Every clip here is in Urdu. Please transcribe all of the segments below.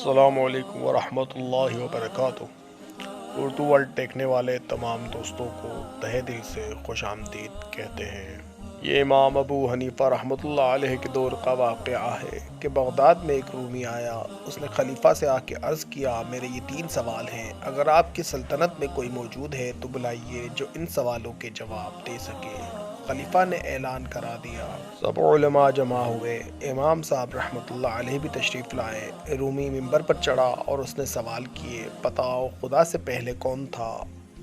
السلام علیکم ورحمۃ اللہ وبرکاتہ۔ اردو ورلڈ دیکھنے والے تمام دوستوں کو تہہ دل سے خوش آمدید کہتے ہیں۔ یہ امام ابو حنیفہ رحمۃ اللہ علیہ کے دور کا واقعہ ہے کہ بغداد میں ایک رومی آیا۔ اس نے خلیفہ سے آ کے عرض کیا، میرے یہ 3 سوال ہیں، اگر آپ کی سلطنت میں کوئی موجود ہے تو بلائیے جو ان سوالوں کے جواب دے سکے۔ خلیفہ نے اعلان کرا دیا۔ سب علماء جمع ہوئے، امام صاحب رحمۃ اللہ علیہ بھی تشریف لائے۔ رومی ممبر پر چڑھا اور اس نے سوال کیے، بتاؤ خدا سے پہلے کون تھا؟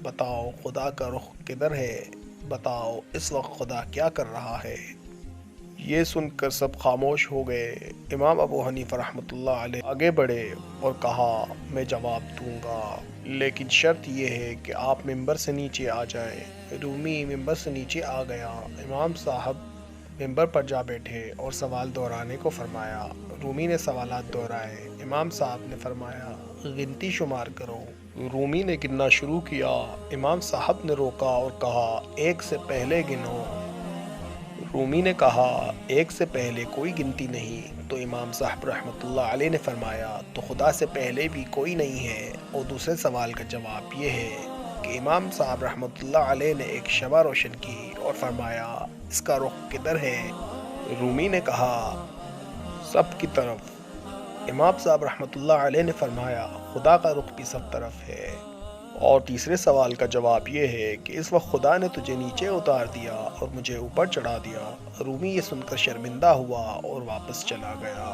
بتاؤ خدا کا رخ کدھر ہے؟ بتاؤ اس وقت خدا کیا کر رہا ہے؟ یہ سن کر سب خاموش ہو گئے۔ امام ابو حنیفہ رحمۃ اللہ علیہ آگے بڑھے اور کہا، میں جواب دوں گا، لیکن شرط یہ ہے کہ آپ ممبر سے نیچے آ جائیں۔ رومی ممبر سے نیچے آ گیا۔ امام صاحب ممبر پر جا بیٹھے اور سوال دہرانے کو فرمایا۔ رومی نے سوالات دہرائے۔ امام صاحب نے فرمایا، گنتی شمار کرو۔ رومی نے گننا شروع کیا۔ امام صاحب نے روکا اور کہا، 1 سے پہلے گنو۔ رومی نے کہا، 1 سے پہلے کوئی گنتی نہیں۔ تو امام صاحب رحمۃ اللہ علیہ نے فرمایا، تو خدا سے پہلے بھی کوئی نہیں ہے؟ اور دوسرے سوال کا جواب یہ ہے کہ امام صاحب رحمۃ اللہ علیہ نے ایک شمع روشن کی اور فرمایا، اس کا رخ کدھر ہے؟ رومی نے کہا، سب کی طرف۔ امام صاحب رحمۃ اللہ علیہ نے فرمایا، خدا کا رخ بھی سب طرف ہے۔ اور تیسرے سوال کا جواب یہ ہے کہ اس وقت خدا نے تجھے نیچے اتار دیا اور مجھے اوپر چڑھا دیا۔ رومی یہ سن کر شرمندہ ہوا اور واپس چلا گیا۔